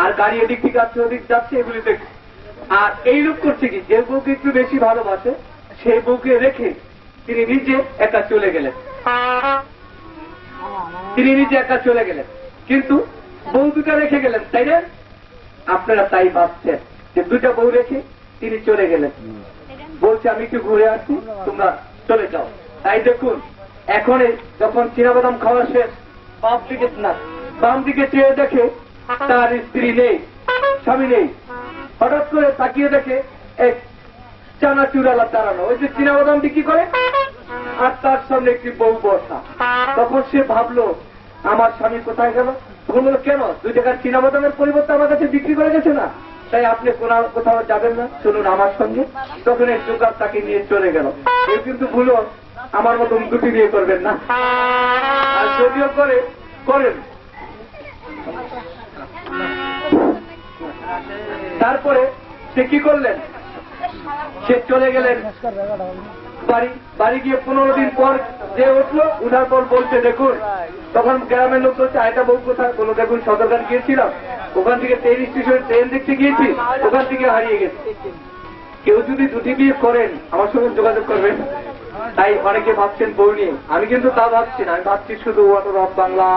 আর গাড়ি এদিক থেকে যাচ্ছে ওদিক যাচ্ছে এগুলি দেখছে। আর এই লোক করছে কি, যে বউকে একটু বেশি ভালোবাসে সেই বউকে রেখে তিনি নিজে একা চলে গেলেন। কিন্তু বউ দুটা রেখে গেলেন, তাই না? আপনারা তাই ভাবছেন যে দুটা বউ রেখে তিনি চলে গেলেন, বলছে আমি একটু ঘুরে আসছি, তোমরা চলে যাও। তাই দেখুন, এখন যখন চীনাবাদাম খাওয়া শেষ, বাম দিকে চেয়ে দেখে তার স্ত্রী নেই, স্বামী নেই। হঠাৎ করে তাকিয়ে দেখে এক চানাচুরালা দাঁড়ানো, ওই যে চীনাবাদাম বিক্রি করে, আর তার সামনে একটি বউ বসা। তখন সে ভাবলো আমার স্বামী কোথায় গেল? বললো কেন, 2 টাকার চীনাবাদামের পরিবর্তে আমার কাছে বিক্রি করে গেছে না? তাই আপনি কোথাও যাবেন না, চলুন আমার সঙ্গে। তখন এই জোকার তাকে নিয়ে চলে গেল। কেউ কিন্তু ভুলো আমার মতন দুটি বিয়ে করবেন না, আর যদিও করেন। তারপরে সে কি করলেন, সে চলে গেলেন বাড়ি গিয়ে 15 দিন পর যে উঠলো, উঠার পর বলছে দেখুন, তখন গ্রামের লোক বলছে আয়টা বউ কোথায়? বলো দেখুন সদরঘাট গিয়েছিলাম, ওখান থেকে ট্রেন স্টেশনে ট্রেন দেখতে গিয়েছি, ওখান থেকে হারিয়ে গেছে। কেউ যদি দুটি বিয়ে করেন আমার সঙ্গে যোগাযোগ করবেন। তাই অনেকে ভাবছেন বউ নিয়ে, আমি কিন্তু তা ভাবছি না, আমি ভাবছি শুধু ওয়াটার অফ বাংলা।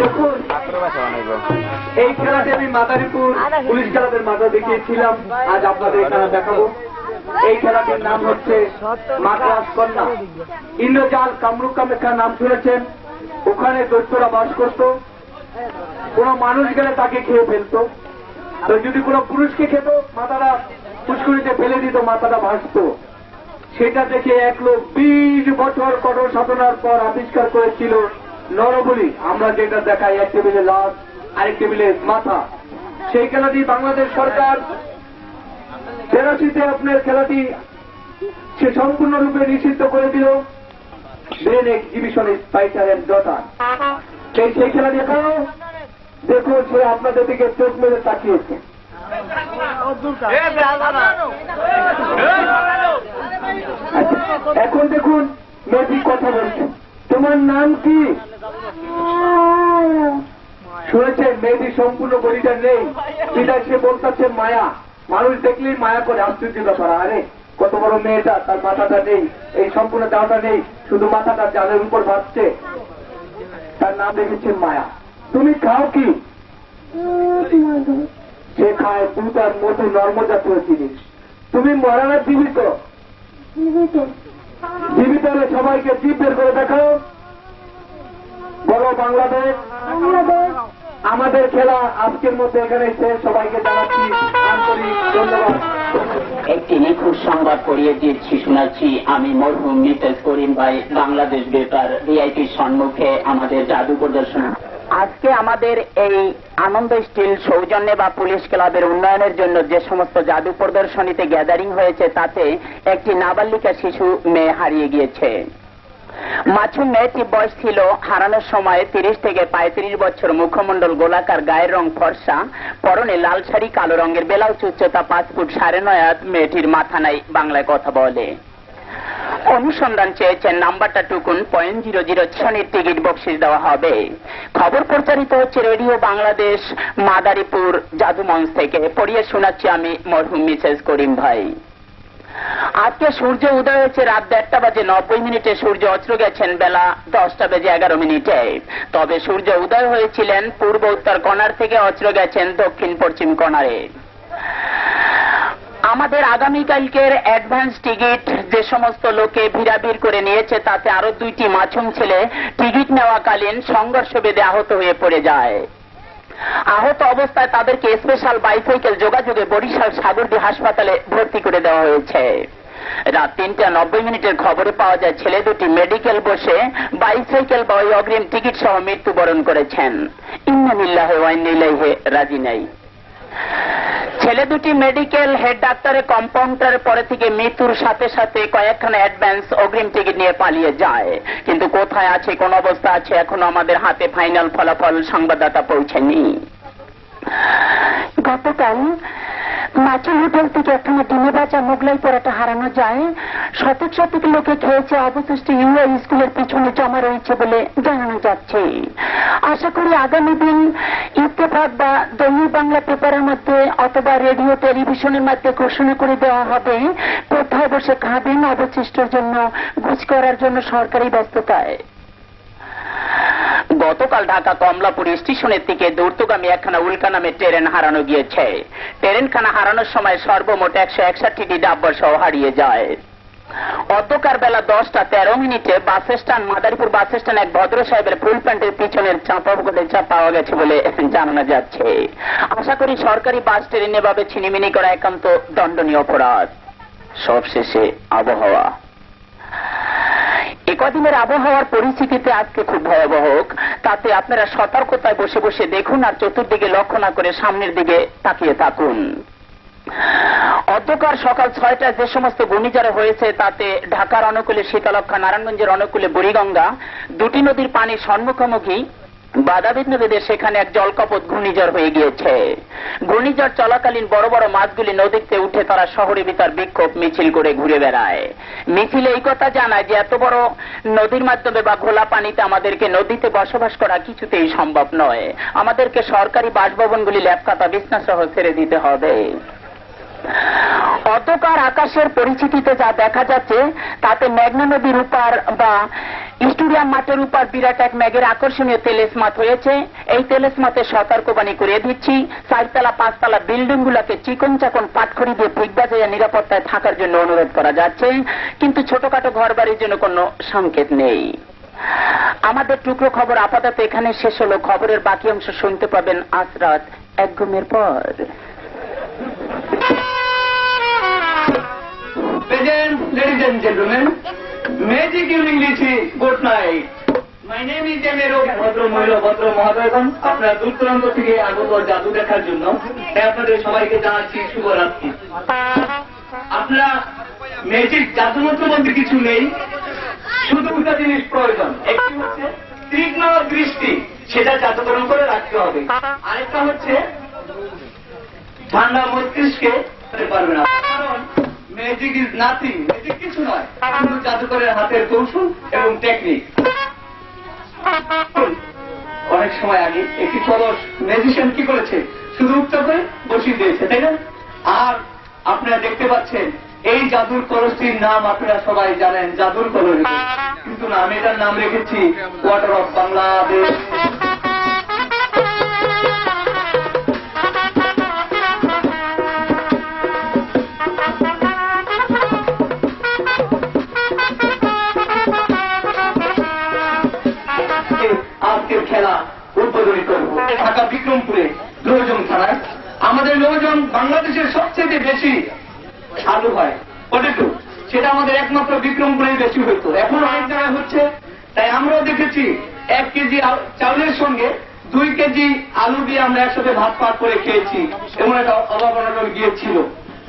দেখুন, এই খেলাটি আমি মাদারীপুর পুলিশ ক্লাবের মাঠে দেখিয়েছিলাম, আজ আপনাদের খেলা দেখাবো। এই খেলাটির নাম হচ্ছে মাদ্রাস কন্যা। ইন্দ্রজাল কামরূপ কামেখ্যার নাম শুনেছেন? ওখানে দৈত্যরা বাস করত। কোন মানুষ গেলে তাকে খেয়ে ফেলত। তো যদি কোন পুরুষকে খেত, মাথাটা পুষ্করিতে ফেলে দিত, মাথাটা ভাসত। সেটা দেখে এক লোক 20 বছর কঠোর সাধনার পর আবিষ্কার করেছিল নরবলি। আমরা যেটা দেখাই, এক টেবিলে লাশ, আরেক টেবিলে মাথা। সেই খেলাটি বাংলাদেশ সরকার 83-তে আপনার খেলাটি সে সম্পূর্ণরূপে নিষিদ্ধ করে দিল। Brain exhibition fighter and daughter, সেই খেলা দেখাও। দেখুন, সে আপনাদের দিকে চোখ মেরে তাকিয়েছে। এখন দেখুন মেয়েটি কথা বলছে, তোমার নাম কি? শুনেছেন মেয়েটি সম্পূর্ণ বলিটা নেই, বিদায় সে বলতেছে মায়া। মানুষ দেখলেই মায়া করে, আশ্চর্য ব্যাপার। আরে কত বড় মেয়েটা, তার মাথাটা নেই, এই সম্পূর্ণ দেহটা নেই, শুধু মাথাটা জালের উপর ভাসছে। তার নাম রেখেছে মায়া। তুমি খাও কি? সে খায় দুধ আর মধু, নর্মজাতীয় জিনিস। তুমি মরা না জীবিত? জীবিত হলে সবাইকে জিভ বের করে দেখাও। বলো বাংলাদেশ। আমাদের খেলা আজকের মধ্যে এখানে শেষ। সবাইকে জানাচ্ছি আন্তরিক ধন্যবাদ। একটি নিখুঁত সংবাদ পড়িয়ে দিচ্ছি, শোনাচ্ছি আমি মরহুম মিসেস করিম ভাই, বাংলাদেশ বেতার ভিআইপির সম্মুখে আমাদের জাদু প্রদর্শন। আজকে আমাদের এই আনন্দ স্টিল সৌজন্যে বা পুলিশ ক্লাবের উন্নয়নের জন্য যে সমস্ত জাদু প্রদর্শনীতে গ্যাদারিং হয়েছে, তাতে একটি নাবালিকা শিশু মেয়ে হারিয়ে গিয়েছে। মাছুম মেয়েটি বয়স ছিল হারানোর সময় 30 থেকে 35 বছর, মুখমণ্ডল গোলাকার, গায়ের রং ফর্সা, পরনে লাল শাড়ি, কালো রঙের ব্লাউজ, উচ্চতা 5 ফুট 9.5। মেয়েটির মাথা নাই, বাংলায় কথা বলে। অনুসন্ধান চেয়েছেন, নাম্বারটা টুকুন 0.00 টিকিট বকশিস দেওয়া হবে। খবর প্রচারিত হচ্ছে রেডিও বাংলাদেশ মাদারীপুর জাদু মঞ্চ থেকে। পড়িয়ে শোনাচ্ছি আমি মরহুম মিসেস করিম ভাই। আজকে সূর্য উদয় হয়েছে রাত 1:90, সূর্য অস্ত গেছেন বেলা 10:11। তবে সূর্য উদয় হয়েছিলেন পূর্ব উত্তর কর্নার থেকে, অস্ত গেছেন দক্ষিণ পশ্চিম কর্নারে। আমাদের আগামীকালকের অ্যাডভান্স টিকিট যে সমস্ত লোকে ভিড়াভিড় করে নিয়েছে, তাতে আরো 2টি মাছুম ছেলে টিকিট নেওয়াকালীন সংঘর্ষ বেঁধে আহত হয়ে পড়ে যায়। আহত অবস্থায় তাদেরকে স্পেশাল বাইসাইকেল যোগাযোগে বরিশাল সাগরদী হাসপাতালে ভর্তি করে দেওয়া হয়েছে। রাত 3:90 খবরে পাওয়া যায় ছেলে দুটি মেডিকেল বসে বাইসাইকেল বা অগ্রিম টিকিট সহ মৃত্যুবরণ করেছেন। ইন্না লিল্লাহি ওয়া ইন্না ইলাইহি রাজিউন। ছেলে দুটি মেডিকেল হেড ডাক্তারের কম্পাউন্ডারের পরে থেকে মৃত্যুর সাথে সাথে কয়েকখানা অ্যাডভান্স অগ্রিম টিকিট নিয়ে পালিয়ে যায়। কিন্তু কোথায় আছে, কোন অবস্থা আছে, এখনো আমাদের হাতে ফাইনাল ফলাফল সংবাদদাতা পৌঁছেনি। প্রাচীন হোটেল থেকে একখানা ডিমে বাঁচা মোগলাই পরোটা হারানো যায়। শতক শতক লোকে খেয়েছে, অবশিষ্ট ইউআই স্কুলের পিছনে জমা রয়েছে বলে জানানো যাচ্ছে। আশা করি আগামী দিন ইত্তেফাক বা দৈনিক বাংলা পেপারের মধ্যে অথবা রেডিও টেলিভিশনের মধ্যে ঘোষণা করে দেওয়া হবে কোথায় বসে খাবেন, অবশিষ্টের জন্য গুছ করার জন্য সরকারি ব্যস্ততায়। গতকাল ঢাকা কমলাপুর স্টেশনের থেকে দূরত্বগামী একখানা উল্কা নামে ট্রেন হারানো গিয়েছে। ট্রেনখানা হারানোর সময় সর্বমোট 161টি ডাব্বা সহ হারিয়ে যায়। অন্ধকার বেলা 10:13 bus stand Madaripur bus stand এক ভদ্র সাহেবের ফুল প্যান্টের পিছনের চাপা পাওয়া গেছে বলে জানানো যাচ্ছে। আশা করি সরকারি বাস ট্রেন এভাবে ছিনিমিনি করা একান্ত দণ্ডনীয় অপরাধ। সবশেষে আবহাওয়া। একদিনের আবহাওয়ার পরিস্থিতিতে আজকে খুব ভয়াবহ, তাতে আপনারা সতর্কতায় বসে বসে দেখুন আর চতুর্দিকে লক্ষ্য না করে সামনের দিকে তাকিয়ে থাকুন। অন্ধকার সকাল 6টায় যে সমস্ত ঘূর্ণিঝড় হয়েছে তাতে ঢাকার অনুকূলে শীতলক্ষা, নারায়ণগঞ্জের অনুকূলে বুড়িগঙ্গা, দুটি নদীর পানি সম্মুখোমুখি বাধাবিঘ্ন বেঁধে সেখানে এক জলকপট ঘূর্ণিঝড় হয়ে গিয়েছে। ঘূর্ণিঝড় চলাকালীন বড় বড় মাছগুলি নদীতে উঠে তারা শহরের ভিতর বিক্ষোভ মিছিল করে ঘুরে বেড়ায়। মিছিলে এই কথা জানায় যে এত বড় নদীর মাধ্যমে বা ঘোলা পানিতে আমাদেরকে নদীতে বসবাস করা কিছুতেই সম্ভব নয়। আমাদেরকে সরকারি বাসভবনগুলি ল্যাপকাতা বিছনা সহ ছেড়ে দিতে হবে। অন্ধকার আকাশের পরিচিতিতে যা দেখা যাচ্ছে তাতে মেঘনা নদীর উপার বা স্টেডিয়াম মাঠের উপর বিরাট এক মেঘের আকর্ষণীয় তেলেসমাত হয়েছে। এই তেলেসমাতে সতর্কবাণী করে দিচ্ছি, 4তলা 5তলা বিল্ডিং গুলাকে চিকন চাকন পাটখড়ি দিয়ে পিক বাজাইয়া নিরাপত্তায় থাকার জন্য অনুরোধ করা যাচ্ছে, কিন্তু ছোটখাটো ঘর বাড়ির জন্য কোনো সংকেত নেই। আমাদের টুকরো খবর আপাতত এখানে শেষ হলো। খবরের বাকি অংশ শুনতে পাবেন আজ রাত 1 ঘুমের পর। Present, ladies and gentlemen, magic evening লিখি, good night. My name is Emero, ভদ্র মহিলা, ভদ্র মহোদয়গণ, আপনারা দূর দূরান্ত থেকে আগত জাদু দেখার জন্য তাই আপনাদের সবাইকে জানাচ্ছি শুভরাত্রি। আপনারা ম্যাজিক জাদুমন্ত্র বলতে কিছু নেই, শুধু দুটা জিনিস প্রয়োজন। একটি হচ্ছে তীক্ষ্ণ দৃষ্টি, সেটা জাদুকরণ করে রাখতে হবে। আরেকটা হচ্ছে ঠান্ডা মস্তিষ্কে পারবে না, কারণ ম্যাজিক ইজ নাথিং, ম্যাজিক কিছু নয়, শুধু জাদুকরের হাতের কৌশল এবং টেকনিক। অনেক সময় আগে একটি কলস ম্যাজিশিয়ান কি করেছে, শুধু উক্ত করে বসিয়ে দিয়েছে, তাই না? আর আপনারা দেখতে পাচ্ছেন এই জাদুর কলসটির নাম আপনারা সবাই জানেন, জাদুর কলস, কিন্তু না, আমি এটার নাম রেখেছি ওয়াটার অফ বাংলাদেশ। আজকের খেলা উদ্বোধনী করব ঢাকা বিক্রমপুরে লোহজং থানায়। আমাদের লোহজং বাংলাদেশের সবচেয়ে বেশি আলু হয়, পটেটো, সেটা আমাদের একমাত্র বিক্রমপুরেই বেশি হতো, এখন অনেক জায়গায় হচ্ছে। তাই আমরাও দেখেছি 1 কেজি চাউলের সঙ্গে 2 কেজি আলু দিয়ে আমরা একসাথে ভাত পাক করে খেয়েছি, এমন একটা অভাব অনটন গিয়েছিল।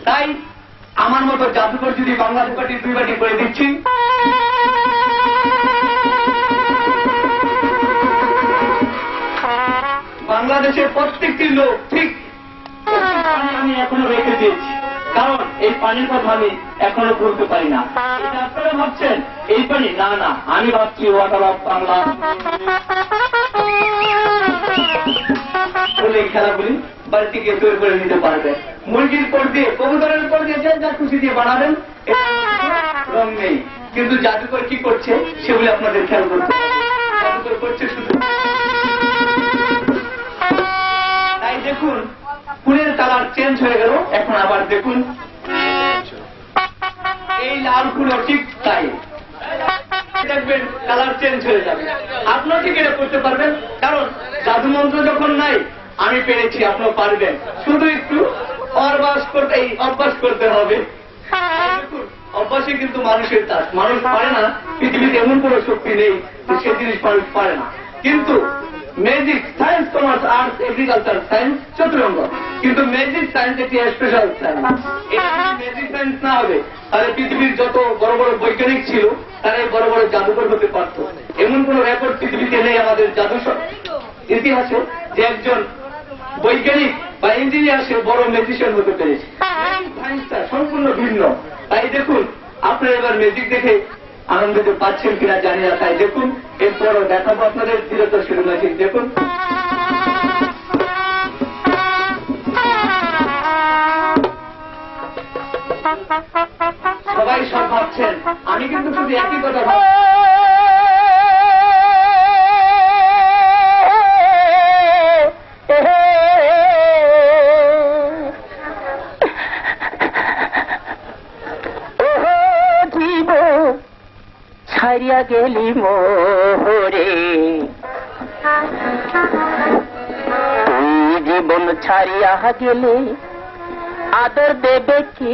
তাই আমার মতো জাদুকর যদি বাংলা 2 বাটি 2 বাটি করে দিচ্ছি, বাংলাদেশের প্রত্যেকটি লোক ঠিক আমি এখনো রেখে দিয়েছি, কারণ এই পানির কথা আমি এখনো বলতে পারি না। আপনারা ভাবছেন এই পানি, না না, আমি ভাবছি ওয়াটার অফ বাংলা। এই খেলাগুলি বাড়িতে গিয়ে তৈরি করে নিতে পারবে। মুরগির পর দিয়ে, কবুতরের পর দিয়ে, যা খুশি দিয়ে বানাবেন, রং নেই। কিন্তু জাদুকর কি করছে সেগুলি আপনাদের খেয়াল করতে হবে। জাদুকর করছে শুধু, তাই দেখুন ফুলের কালার চেঞ্জ হয়ে গেল। এখন আবার দেখুন এই লাল ফুলও ঠিক তাই, দেখবেন কালার চেঞ্জ হয়ে যাবে। আপনারা ঠিক এটা করতে পারবেন, কারণ জাদু মন্ত্র যখন নাই, আমি পেরেছি, আপনারা পারবেন, শুধু একটু অভ্যাস করতে হবে। দেখুন অভ্যাসে কিন্তু মানুষের কাজ, মানুষ পারে না, পৃথিবীতে এমন কোনো শক্তি নেই সে জিনিস মানুষ পারে না। কিন্তু magic, science, commerce, arts, agriculture science Chaturanga, কিন্তু ম্যাজিক সায়েন্স একটি স্পেশাল সায়েন্স। এটা ম্যাজিক সায়েন্স না হবে তাহলে পৃথিবীর যত বড় বড় বৈজ্ঞানিক ছিল তারা এই বড় বড় জাদুকর হতে পারত। এমন কোন রেকর্ড পৃথিবীতে নেই আমাদের জাদু ইতিহাসে যে একজন বৈজ্ঞানিক বা ইঞ্জিনিয়ার সে বড় ম্যাজিশিয়ান হতে পেরেছে। সায়েন্সটা সম্পূর্ণ ভিন্ন। তাই দেখুন, আপনারা এবার ম্যাজিক দেখে আনন্দিত পাচ্ছেন কিনা জানি না। তাই দেখুন, এরপরও দেখাবো আপনাদের বিরত শুরু ম্যাজিক। দেখুন, সবাই সব ভাবছেন, আমি কিন্তু শুধু একই কথা ভাবছি। ছাড়িয়া গেলি মোরে, তুই জীবন ছাড়িয়া গেলে আদর দেবে কে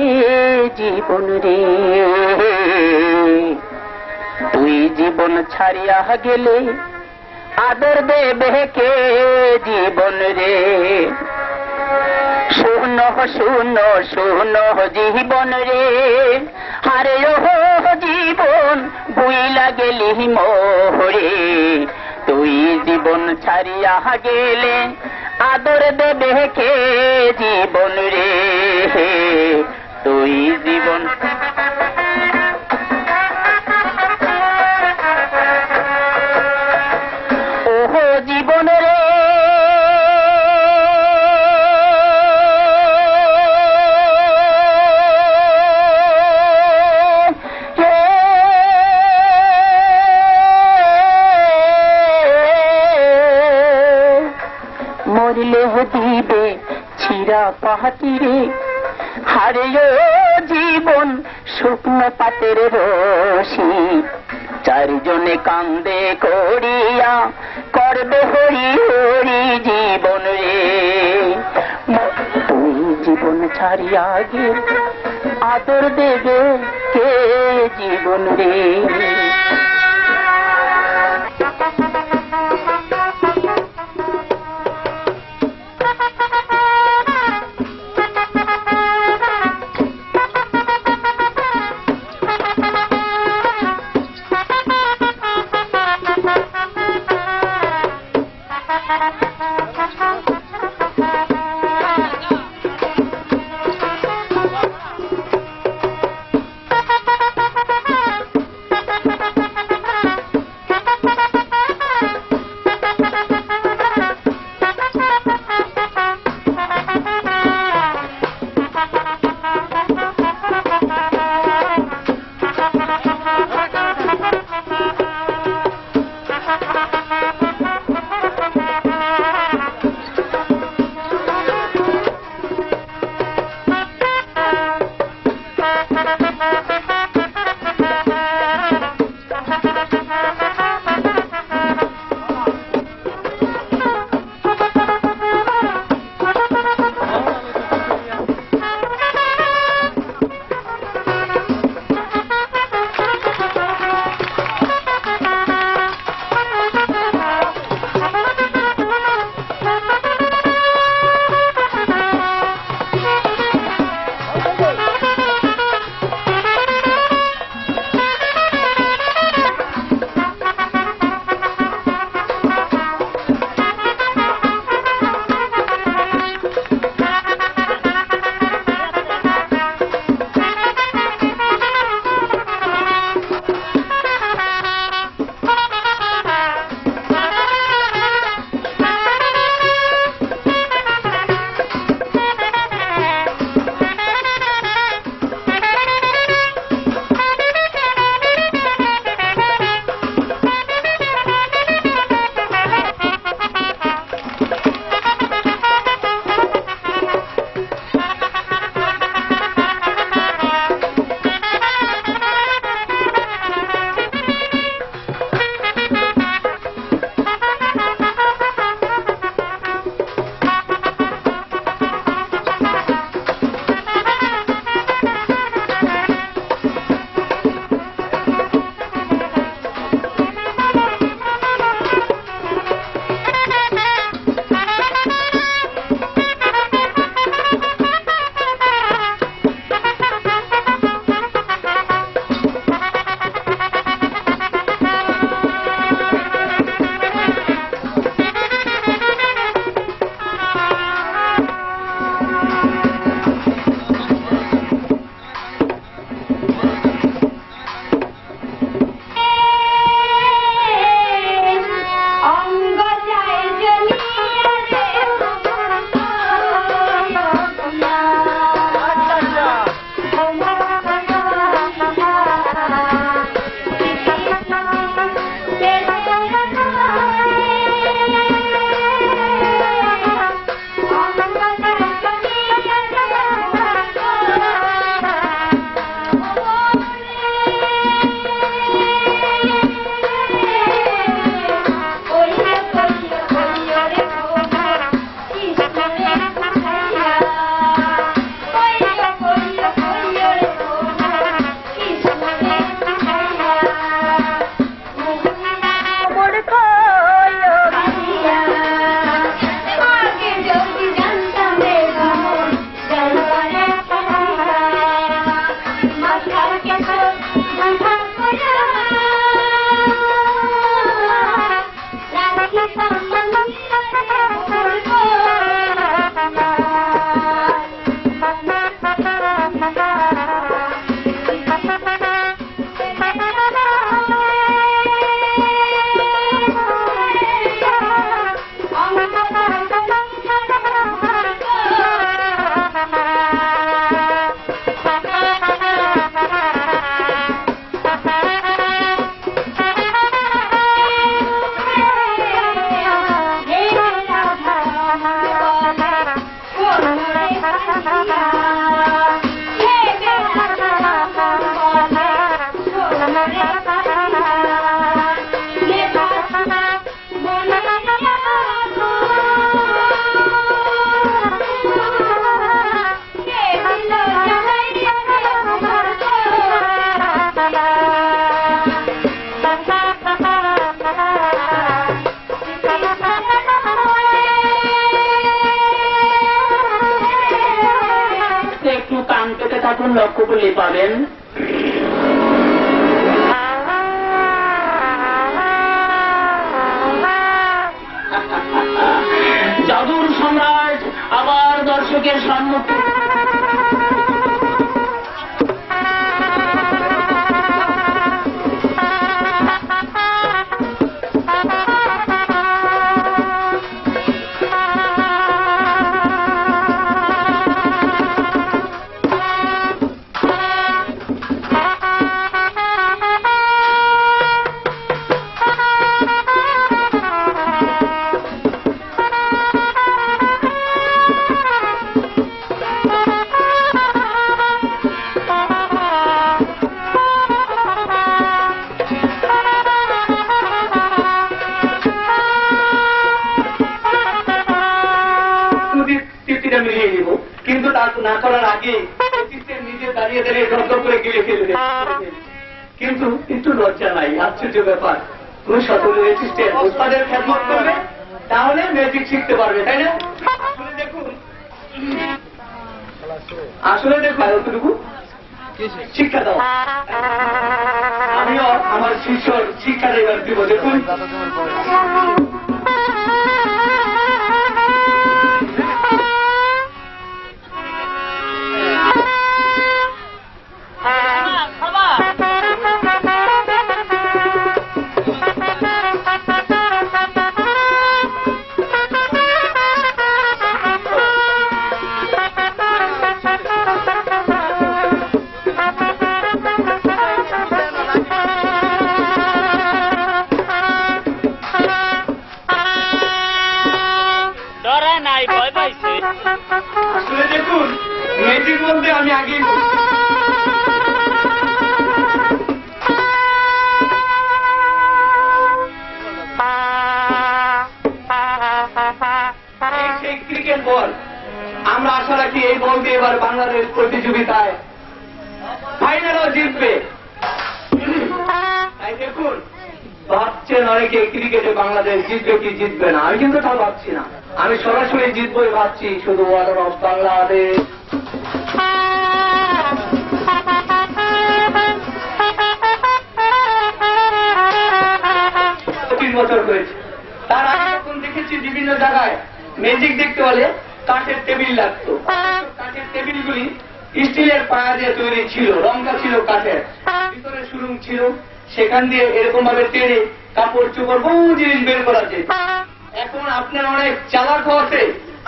জীবন রে, তুই জীবন ছাড়িয়া গেলে আদর দেবে কে জীবন রে। শোনো শোনো শোনো জীবন রে, আরে ও জীবন বুইলা গেলি মোরে, তুই জীবন ছাড়িয়া গেলে আদর দেবে কে জীবন রে, তুই জীবন। ওহো জীবন রে, মরলে দিবে ছিড়া পাহাতিরে, হারে জীবন শুকনো পাতের রশি, চারজনে কান্দে করিয়া করবে হরি হরি জীবন রে, তুই জীবন ছাড়িয়া গেলে আদর দেবে কে জীবন রে। থাকুন, লক্ষ্য করলে পাবেন। জাদুর সম্রাট আবার দর্শকের সম্মুখে। মিলিয়ে নিব, কিন্তু তা না করার আগে নিজে দাঁড়িয়ে দাঁড়িয়ে ধর করে গিলে ফেলবে। কিন্তু একটু লজ্জা নাই, আশ্চর্য ব্যাপার। কোন সকল অ্যাসিস্ট্যান্ট ওস্তাদের খেদমত করবে, তাহলে ম্যাজিক শিখতে পারবে, তাই না? আসলে দেখুন এতটুকু শিক্ষা দাও। আমিও আমার শিষ্যর শিক্ষা দেবার দিব। দেখুন আসলে দেখুন ম্যাজিক বলতে আমি আগেই সেই ক্রিকেট বল। আমরা আশা রাখি এই বল দিয়ে এবার বাংলাদেশ প্রতিযোগিতায় ফাইনালও জিতবে। তাই দেখুন ভাবছেন অনেকে ক্রিকেটে বাংলাদেশ জিতবে কি জিতবে না, আমি কিন্তু তা ভাবছি না। আমি সরাসরি জিতবই ভাবছি, শুধু অর্ডার অফ বাংলাদেশ। 25 বছর হয়েছে। তার আগে যখন দেখেছি বিভিন্ন জায়গায় ম্যাজিক দেখতে হলে কাঠের টেবিল লাগতো। কাঠের টেবিলগুলি স্টিলের পায়া দিয়ে তৈরি ছিল, রংটা ছিল কাঠের, ভিতরে সুরুং ছিল, সেখান দিয়ে এরকম ভাবে টেনে কাপড় চোপড় বহু জিনিস বের করা যায়। এখন আপনার অনেক চালাক হওয়াতে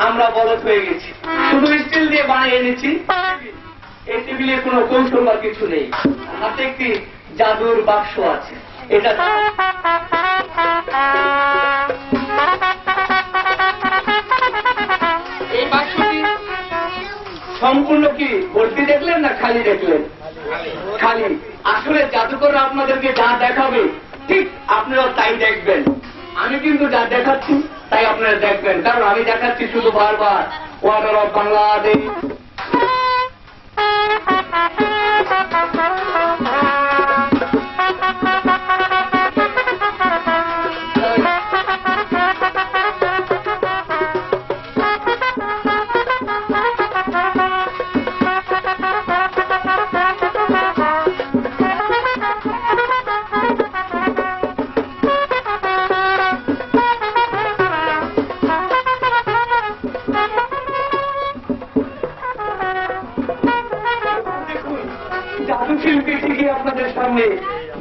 আমরা বলদ হয়ে গেছি, শুধু স্টিল দিয়ে বানিয়ে এনেছি। এই টেবিলে কোনো কৌশল বা কিছু নেই, হাতে একটি জাদুর বাক্স আছে। এটা এই বাক্সটি সম্পূর্ণ কি ভর্তি দেখলেন না খালি দেখলেন? খালি। আসলে জাদুকর আপনাদেরকে যা দেখাবে ঠিক আপনারা তাই দেখবেন। আমি কিন্তু যা দেখাচ্ছি তাই আপনারা দেখবেন, কারণ আমি দেখাচ্ছি শুধু বারবার অর্ডার অফ বাংলাদেশ। জাদু শিল্পী ঠিকই আপনাদের সামনে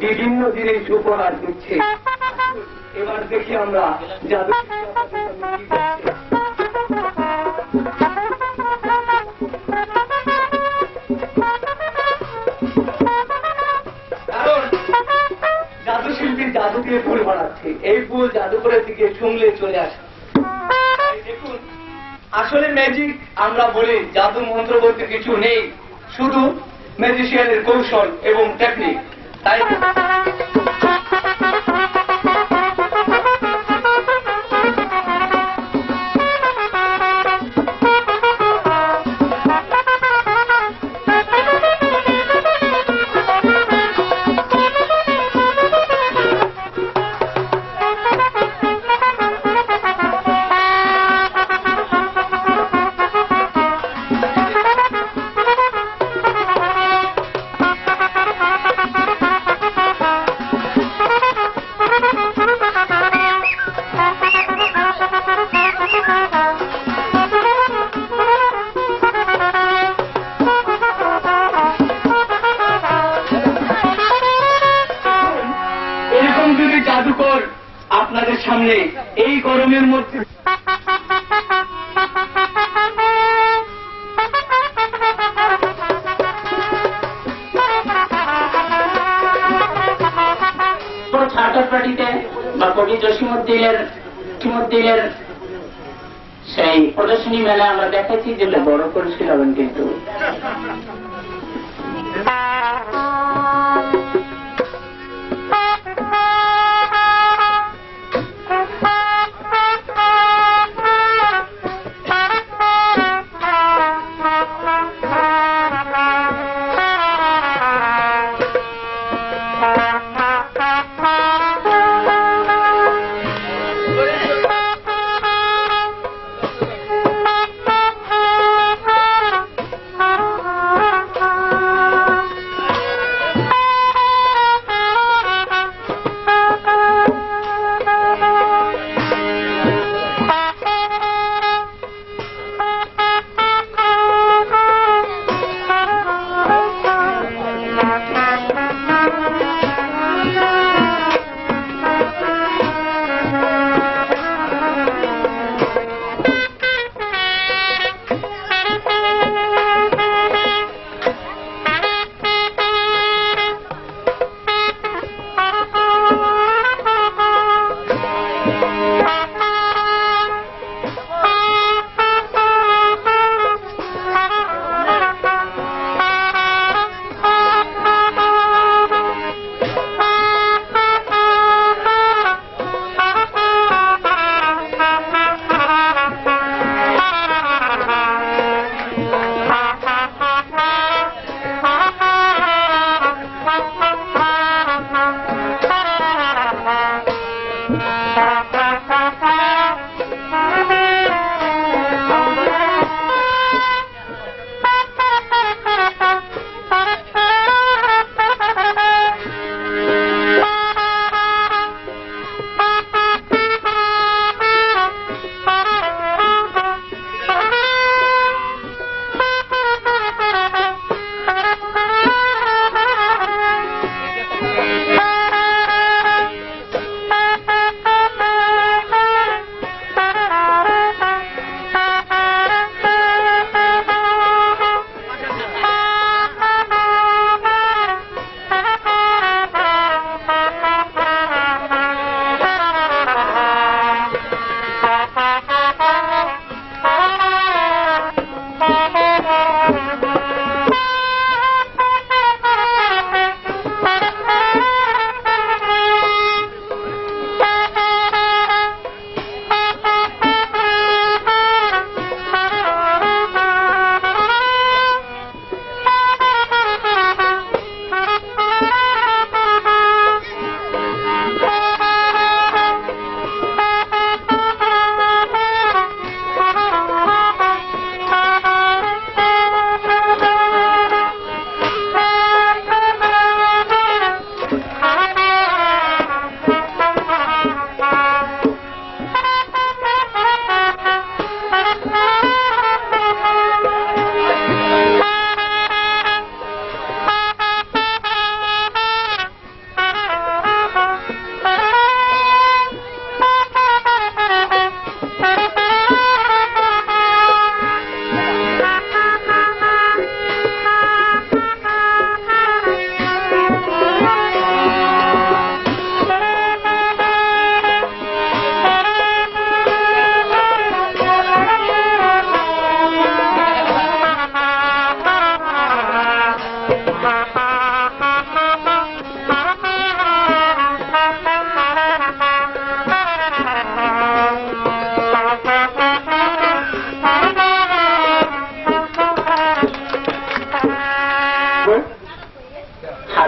বিভিন্ন জিনিস উপহার দিচ্ছে। এবার দেখি আমরা জাদু কারণ জাদু শিল্পী জাদু দিয়ে ফুল বানাচ্ছে, এই ফুল জাদুঘরের দিকে শুনলে চলে আসে। দেখুন আসলে ম্যাজিক আমরা বলি জাদু মন্ত্র বলতে কিছু নেই, শুধু ম্যাজিশিয়ানের কৌশল এবং টেকনিক। তাই সামনে এই গরমের মধ্যে ছাত্র পার্টিতে বা কবি জসিমুদ্দিনের সেই প্রদর্শনী মেলা আমরা দেখেছি, যেটা বড় করেছিলাম কিন্তু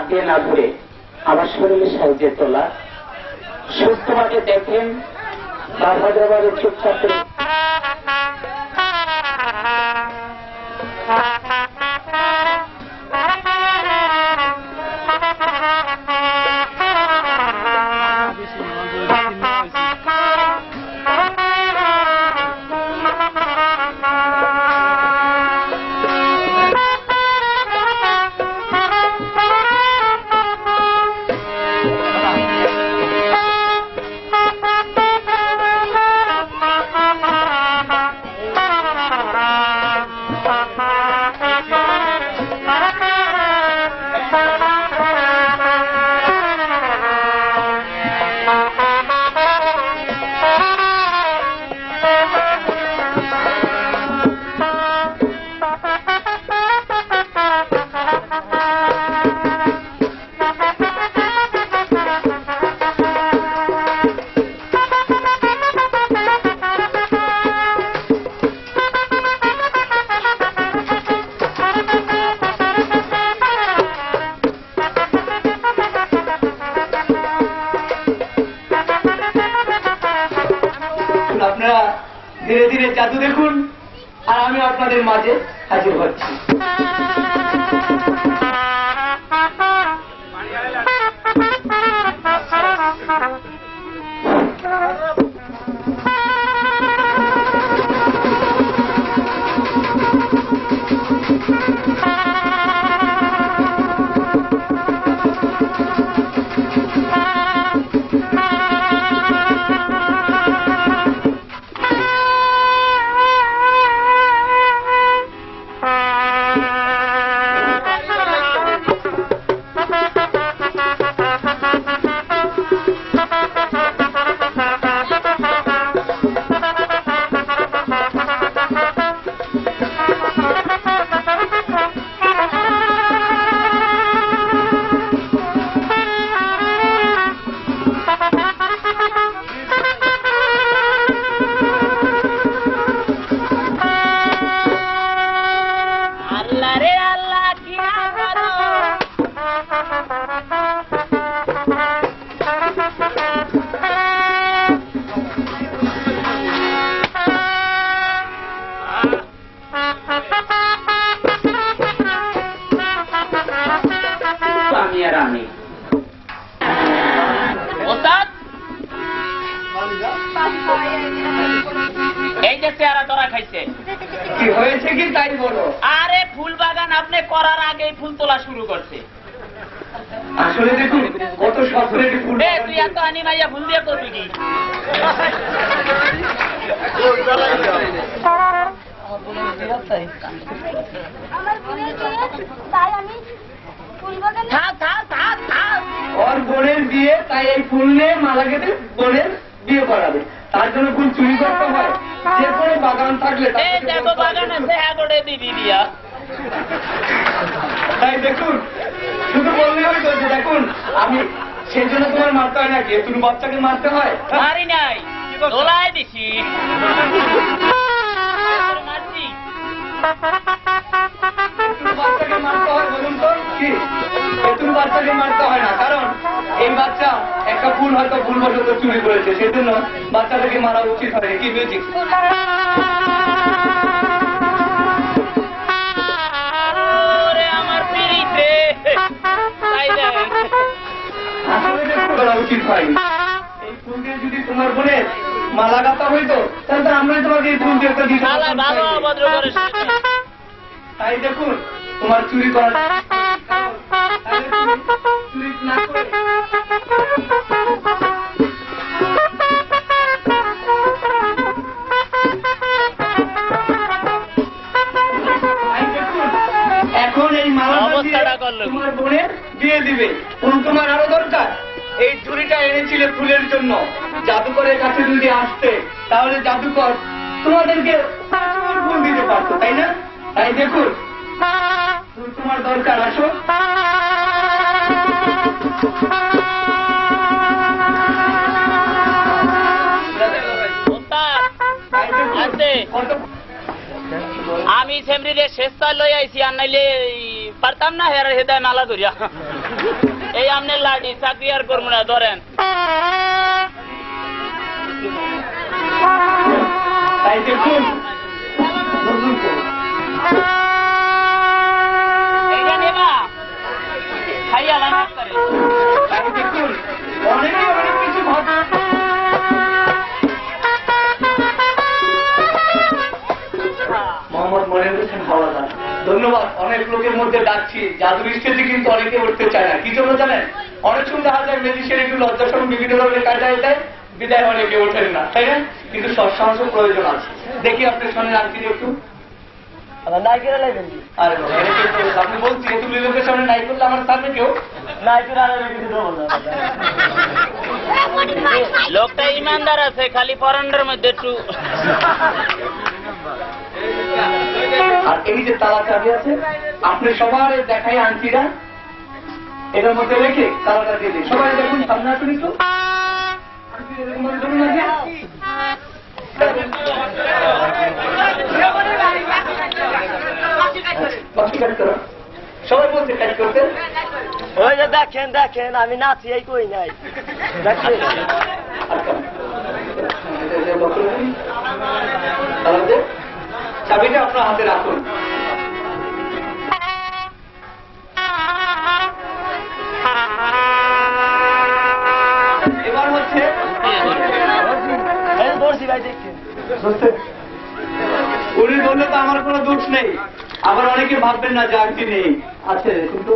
দিয়ে না ধরে আমার শরীরে সাহায্যে তোলা, সুস্থভাবে দেখেন বাধাবারে চুপচাপ করে ধীরে ধীরে জাদু দেখুন, আর আমি আপনাদের মাঝে হাজির হচ্ছি। এই যে চেহারা ধরা খাইছে, কি হয়েছে কি তাই বলো। আরে ফুল বাগান আপনি করার আগেই ফুল তোলা শুরু করছে। আসলে দেখুন কত স্বপ্নের ফুল। তুই এত আনি মাইয়া ফুল দিয়ে করবি কি? ওর বোনের বিয়ে, তাই এই ফুল নিয়ে মালা কেটে বোনের বিয়ে করাবে। তার জন্য ফুল চুরি করতে হয়। যে কোনো বাগান থাকলে বাগান আছে, হ্যাঁ করে দিবি বিয়া। তাই দেখুন, শুধু বললে হয়তো যে দেখুন আমি সেই জন্য তোমার মারতে হয় নাকি? তুমি বাচ্চাকে মারতে হয়? মারি নাই, দোলাই দিছি। মারছি বাচ্চাকে মারতে হয় বলুন তো কি? তুমি বাচ্চাকে মারতে হয় না, কারণ এই বাচ্চা একটা ফুল হয়তো ভুলবশত চুরি করেছে, সেজন্য বাচ্চাটাকে মারা উচিত হয়। কি মিউজিক? আমার পিড়িতে করা উচিত হয়। এই ফুল দিয়ে যদি তোমার বোনের মালা গাঁথা হইতো, তাহলে আমরা তোমাকে এই ফুল দিয়ে দিতে ভালো অভদ্র করে। তাই দেখুন তোমার চুরি করা চুরি না করে এখন এই মালা তোমার বোনের দিয়ে দিবে। ফুল তোমার আরো দরকার। এই চুরিটা এনেছিলে ফুলের জন্য। জাদুকরের কাছে যদি আসতে, তাহলে জাদুকর তোমাদেরকে ফুল দিতে পারতো, তাই না? তাই দেখুন ফুল তোমার দরকার। আসো। আমি সেমরিরে শেষটা লই আইছি, আর নাইলে পারতাম না হেরার হেদায় মালা ধরিয়া। এই আমনে লাডি চাকরি আর করবো না, ধরেন। তাই দেখুন এইটা নেবা খাইয়া লাগাত করে। তাই দেখুন অনেকে অনেক কিছু ভাবে। মোহাম্মদ মনির হোসেন হাওলাদার, ধন্যবাদ। অনেক লোকের মধ্যে ডাকছি, জাদুর স্টেজে কিন্তু অনেকে উঠতে চায় না। কি জন্য জানেন? অনেক সময় দেখা যায় ম্যাজিশিয়ান একটু লজ্জাসন বিভিন্ন ধরনের কাটায় দেয়, বিদায় অনেকে ওঠেন না, তাই না? কিন্তু সৎসাহসের প্রয়োজন আছে। দেখি আপনি শোনেন আর কি একটু। আরে আপনি বলছি তুমি লোকের সামনে নাই করলে আমার সামনে কেউ লোকটা ইমানদার আছে, খালি ফরেন্ডের মধ্যে একটু। আর এই যে তালা চাবি আছে, আপনি সবার দেখাই আন্টিরা এটার মধ্যে রেখে তালাটা দিয়ে দিন। সবাই দেখুন সামনে আসুন একটু। সবাই বলছে কাজ করতে। ওই যে দেখেন দেখেন আমি নাচি এই কই নাই দেখছেন। তাহলে চাবিটা আপনার হাতে রাখুন। এবার হচ্ছে উনি বললে তো আমার কোনো দোষ নেই, আবার অনেকে ভাববেন না যে আংটি নেই আছে, কিন্তু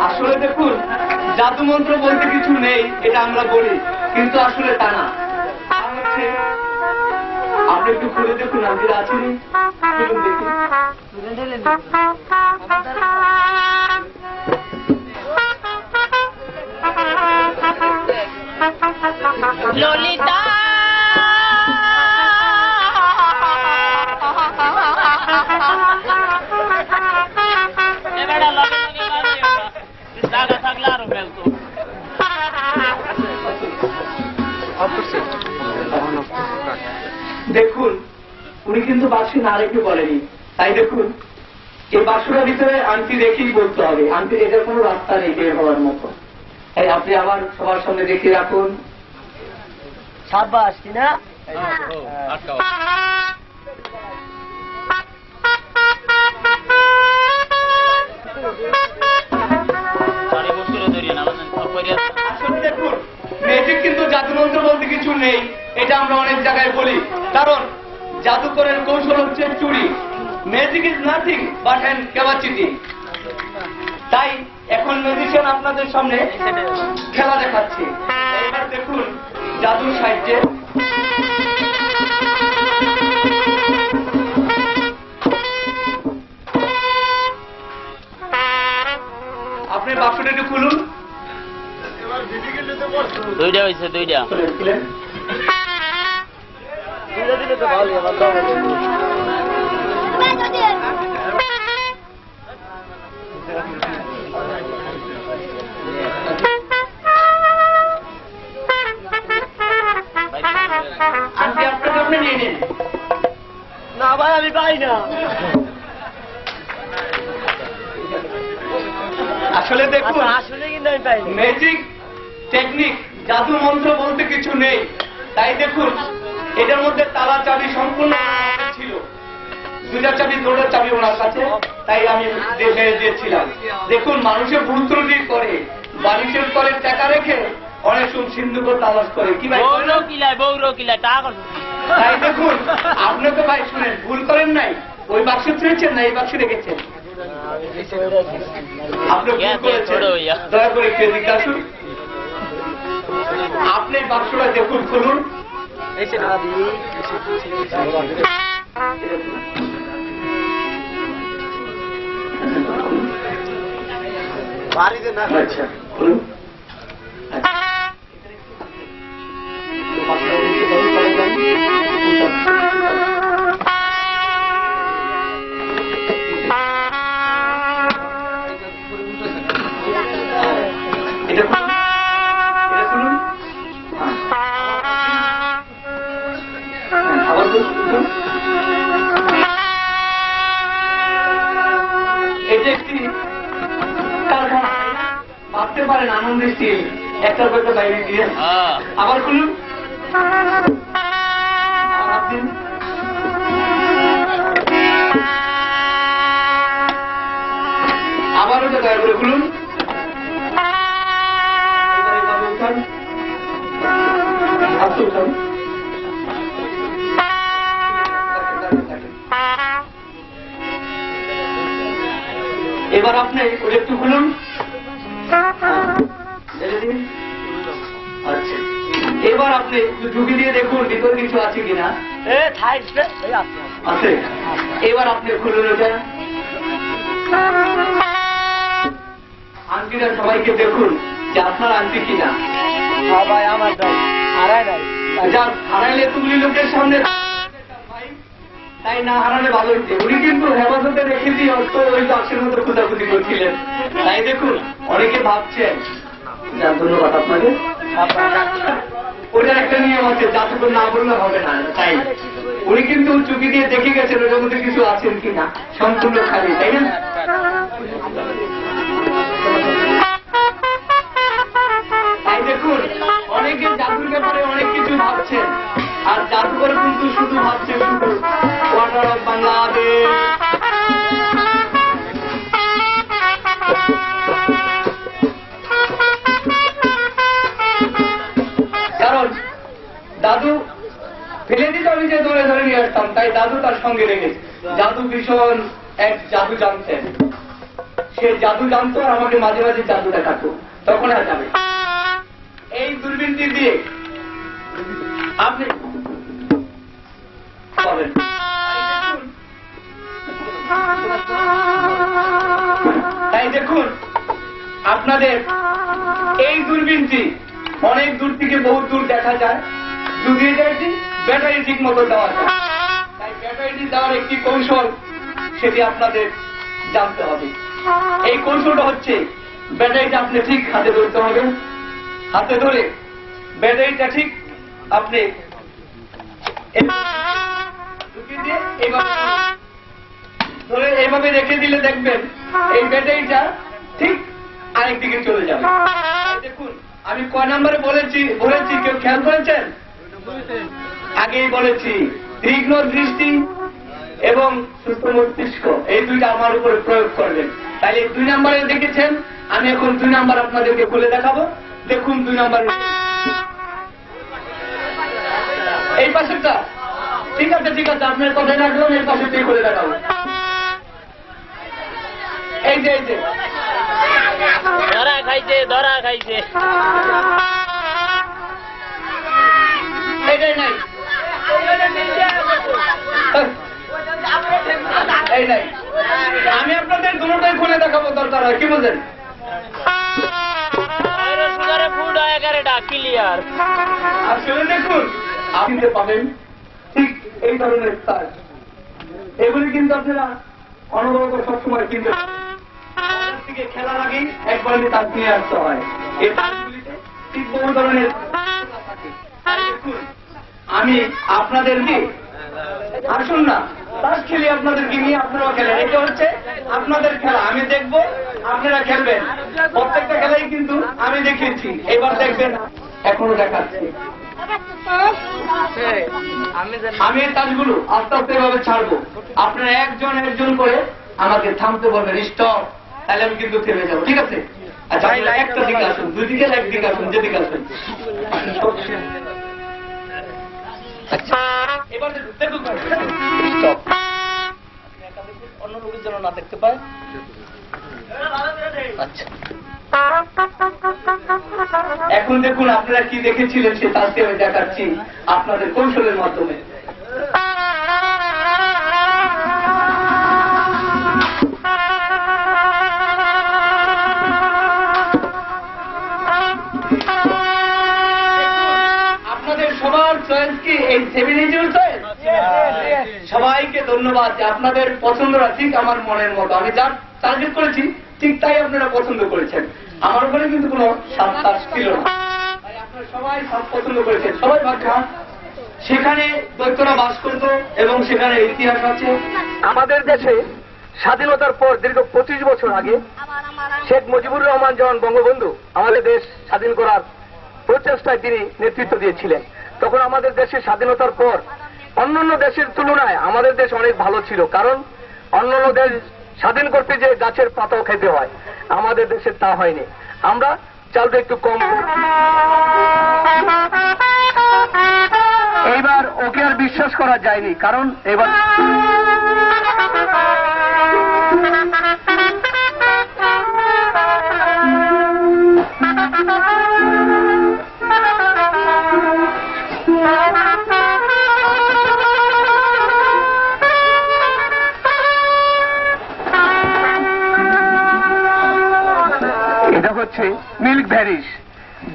আসলে দেখুন জাদু মন্ত্র বলতে কিছু নেই এটা আমরা বলি, কিন্তু আসলে তা না। আপনি একটু খুলে দেখুন আংটিটা আছে নি, খুলুন দেখুন। ললিতা থাকলে আরো ফেলতো। দেখুন উনি কিন্তু বাক্সে না রেখে বলেনি, তাই দেখুন এই বাক্সটার ভিতরে আংটি রেখেই বলতে হবে, আংটি এটার কোনো রাস্তা নেই বের হওয়ার মতো। তাই আপনি আবার সবার সামনে রেখে রাখুন। সাবাস কিনা আসলে দেখুন ম্যাজিক কিন্তু জাদুমন্ত্র বলতে কিছু নেই, এটা আমরা অনেক জায়গায় বলি, কারণ জাদুকরের কৌশল হচ্ছে চুরি। Magic is nothing but an capacity. তাই এখন ম্যাজিশিয়ান আপনাদের সামনে খেলা দেখাচ্ছে। এবার দেখুন জাদুর সাহায্যে আপনি বাক্সটা একটু খুলুন। দুইটা হয়েছে, দুইটা। খুলেন। দিলে তো ভালো আমার দাও। আজকে আপনাকে আপনি নিয়ে নিন। না ভাই আমি পাই না। আসলে দেখুন আসলে কিন্তু আমি পাই না। ম্যাজিক টেকনিক জাদু মন্ত্র বলতে কিছু নেই, তাই দেখুন এটার মধ্যে তালা চাবি সম্পূর্ণ ছিল, দুটা চাবি দুটো চাবি ওনার কাছে, তাই আমি দেখে দিয়েছিলাম। দেখুন মানুষের ভুল ত্রুটি করে, বালিশের করে টাকা রেখে অনেক সময় সিন্ধুকে তালাশ করে কি ভাই, বৌর কিলায় টাকা। তাই দেখুন আপনি তো ভাই শুনেন ভুল করেন নাই, ওই বাক্স ছেড়েছেন না এই বাক্স রেখেছেন, আপনি ভুল করেছেন, দয়া করে একটু এদিকে আসুন। আপনি বাক্সটা দেখুন, খুলুন। বাড়িতে না আচ্ছা খুলুন। এটা খুলুন, এটা খুলুন। আবার খুলুন। এটা একটি কারখানা, ভাবতে পারেন আনন্দের স্টিল একটার পর একটা বাইরে দিয়ে। আবার খুলুন। আবার দিন। আবার ওটা দয়া করে খুলুন। এবার এইভাবে উঠান, হাত উঠান। এবার আপনি ওটা একটু খুলুন। আচ্ছা এবার আপনি একটু ঢুকি দিয়ে দেখুন ভিতরে কিছু আছে কিনা। আছে। এবার আপনি খুলুন ওটা। আংটিটা সবাইকে দেখুন যে আপনার আংটি কিনা। ভাই আমার দাও হারাই নাই। যা হারাইলে তুমি লোকের সামনে, তাই না হারালে ভালো হচ্ছে। উনি কিন্তু হেফাজতে রেখে দিয়ে অর্থ ওই বাক্সের মতো খোঁজাখুঁজি করছিলেন, তাই দেখুন অনেকে ভাবছেন। ধন্যবাদ আপনাকে। ওটার একটা নিয়ম আছে, জাদুকর না বললে হবে না, তাই উনি কিন্তু চুকি দিয়ে দেখে গেছেন ওটার মধ্যে কিছু আছেন কিনা, সম্পূর্ণ খালি, তাই না? তাই দেখুন, অনেকে জাদুর ব্যাপারে অনেক কিছু ভাবছেন, আর জাদুঘর কিন্তু শুধু ভাবছে শুধু ওয়াটার অফ বাংলাদেশ। কারণ দাদু ফেলে দিত, আমি যে ধরে ধরে নিয়ে আসতাম, তাই দাদু তার সঙ্গে রেখে। জাদু ভীষণ এক জাদু জানতেন, সে জাদু জানতো আর আমাকে মাঝে মাঝে জাদু দেখাতো, তখন আর যাবে। এই দূরবীনটি দিয়ে আপনি পাবেন। তাই দেখুন, আপনাদের এই দূরবীনটি অনেক দূর থেকে বহু দূর দেখা যায়, যদি এটি ব্যাটারি ঠিক মতো দেওয়া যায়। তাই ব্যাটারিটি দেওয়ার একটি কৌশল, সেটি আপনাদের জানতে হবে। এই কৌশলটা হচ্ছে, ব্যাটারিটা আপনি ঠিক হাতে ধরতে হবে, হাতে ধরে ব্যাটারিটা ঠিক আপনি ঢুকিয়ে দিয়ে ধরে এইভাবে রেখে দিলে দেখবেন এই ব্যাটারিটা ঠিক আরেক দিকে চলে যাবে। দেখুন, আমি কয় নম্বরে বলেছি কেউ খেয়াল করেছেন? আগেই বলেছি, তীক্ষ্ণ দৃষ্টি এবং সুস্থ মস্তিষ্ক, এই দুইটা আমার উপরে প্রয়োগ করবেন। তাহলে 2 নম্বরে দেখেছেন, আমি এখন 2 নম্বর আপনাদেরকে খুলে দেখাবো। দেখুন 2 নম্বর, এই পাশেরটা ঠিক আছে, ঠিক আছে, আপনার কথাই রাখলাম, এই পাশেরটাই খুলে দেখাবো। এই যে ধরা খাইছে এটাই নাই, এই নাই। আমি আপনাদের দুটোটাই খুলে দেখাবো, দরকার হয়, কি বলছেন? ক্লিয়ার। আসলে দেখুন, আপনি পাবেন ঠিক এই ধরনের তার। এগুলি কিন্তু আপনারা অনবরত সবসময় কিনতে থেকে খেলার আগে একবার তার নিয়ে আসতে হয়। এই তারগুলিতে ঠিক বহু ধরনের থাকে। দেখুন, আমি আপনাদেরকে আসুন না তাস খেলি, আপনাদেরকে নিয়ে আপনারাও খেলেন। এটা হচ্ছে আপনাদের খেলা, আমি দেখবো, আপনারা খেলবেন। প্রত্যেকটা খেলাই কিন্তু আমি দেখিয়েছি, এবার দেখবেন, এখনো দেখাচ্ছি। আমি এই তাসগুলো আস্তে আস্তে এভাবে ছাড়বো, আপনারা একজন একজন করে আমাকে থামতে বলবেন, স্টপ, তাহলে আমি কিন্তু থেমে যাবো, ঠিক আছে? আচ্ছা, আপনারা একটা দিকে আসুন, 2 দিকে একদিকে আসুন, যেদিকে আসুন। আচ্ছা, এবার দেখুন, স্টপ, অন্য লোকের জন্য না দেখতে পায়। আচ্ছা, এখন দেখুন, আপনারা কি দেখেছিলেন সে তাকে আমি দেখাচ্ছি আপনাদের কৌশলের মাধ্যমে। আপনাদের সবার চয়েস কি এই 7 ইঞ্চের চয়েস? সবাইকে ধন্যবাদ যে আপনাদের পছন্দটা ঠিক আমার মনের মতো। আমি যার টার্গেট করেছি ঠিক তাই আপনারা পছন্দ করেছেন। আমার উপরে কিন্তু কোনো সাজ ছিল না, তাই আপনারা সবাই সব পছন্দ করেছেন। সবাই ভাবছেন সেখানে দৈত্যরা বাস করত এবং সেখানে ইতিহাস আছে। আমাদের দেশে স্বাধীনতার পর দীর্ঘ 25 বছর আগে শেখ মুজিবুর রহমান যখন বঙ্গবন্ধু আমাদের দেশ স্বাধীন করার প্রচেষ্টায় তিনি নেতৃত্ব দিয়েছিলেন, তখন আমাদের দেশের স্বাধীনতার পর অন্যান্য দেশের তুলনায় আমাদের দেশ অনেক ভালো ছিল। কারণ অন্যান্য দেশ স্বাধীন করতে যে গাছের পাতাও খেতে হয়, আমাদের দেশে তা হয়নি। আমরা চালটা একটু কম। এইবার ওকে আর বিশ্বাস করা যায়নি, কারণ এবার এটা হচ্ছে মিল্ক ভ্যানিশ।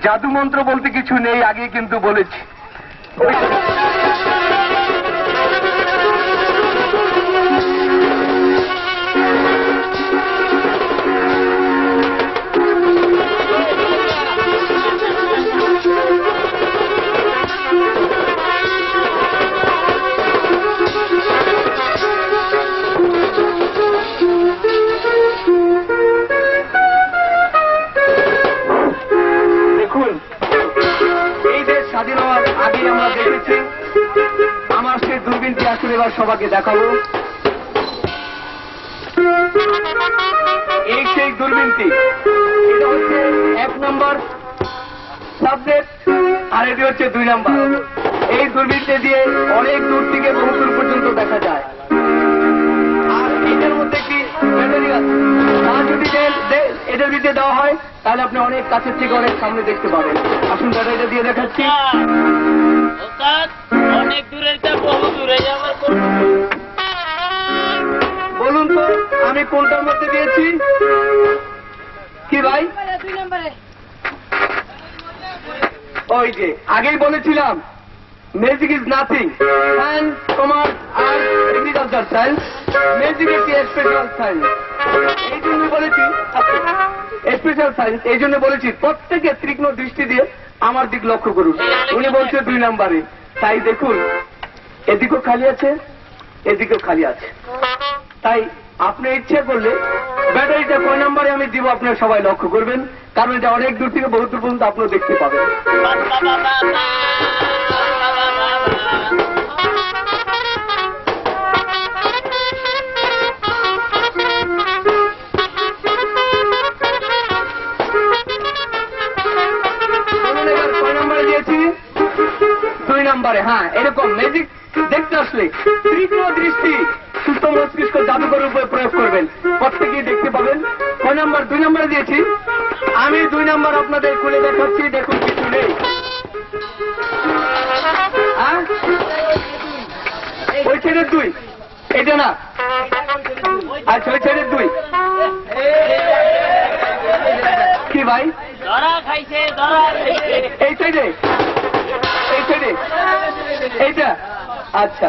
জাদু মন্ত্র বলতে কিছু নেই, আগে কিন্তু বলেছি। দেখুন, দেখেছি, আমার সেই দূরবীনটি আসলে এবার সবাইকে দেখাবো। এই সেই দূরবীনটি, এটা হচ্ছে 1 নম্বর সাবজেক্ট আর এটি হচ্ছে 2 নম্বর। এই দূরবীনটি দিয়ে অনেক দূর থেকে বহু দূর পর্যন্ত দেখা যায়। আর এটার মধ্যে কি ব্যাটারি আছে, তা যদি এটার ভিতরে দেওয়া হয় তাহলে আপনি অনেক কাছের থেকে অনেক সামনে দেখতে পাবেন। আসুন ব্যাটারিটা দিয়ে দেখাচ্ছি। অনেক দূরে বহু দূরে যাওয়ার বলুন তো আমি কোনটার মধ্যে দিয়েছি? কি ভাই? 2 নম্বরে। ওই যে আগেই বলেছিলাম, magic is nothing, science, commerce, art, agriculture science, magic একটি স্পেশাল সায়েন্স। এই জন্য বলেছি স্পেশাল সায়েন্স, এই জন্য বলেছি প্রত্যেকে তীক্ষ্ণ দৃষ্টি দিয়ে আমার দিক লক্ষ্য করুন। উনি বলছে 2 নম্বরে, তাই দেখুন এদিকেও খালি আছে, এদিকেও খালি আছে। তাই আপনি ইচ্ছে করলে ব্যাটারিটা কয় নম্বরে আমি দিব আপনারা সবাই লক্ষ্য করবেন, কারণ এটা অনেক দূর থেকে বহু দূর পর্যন্ত আপনারা দেখতে পাবেন। কয় নম্বরে দিয়েছি? 2 নম্বরে। হ্যাঁ, এরকম ম্যাজিক দেখতে আসলে তীক্ষ্ণ দৃষ্টি, সুস্থ মস্তিষ্ক জাদুঘরের উপরে প্রয়োগ করবেন, প্রত্যেকেই দেখতে পাবেন। কয় নম্বর? 2 নম্বরে দিয়েছি। আমি 2 নম্বর আপনাদের খুলে দেখাচ্ছি, দেখুন কিছু নেই। ওই ছেড়ে 2, এটা না, আচ্ছা ওই ছেড়ে 2। কি ভাই? এই সাইডে, এই সাইডে, এইটা? আচ্ছা,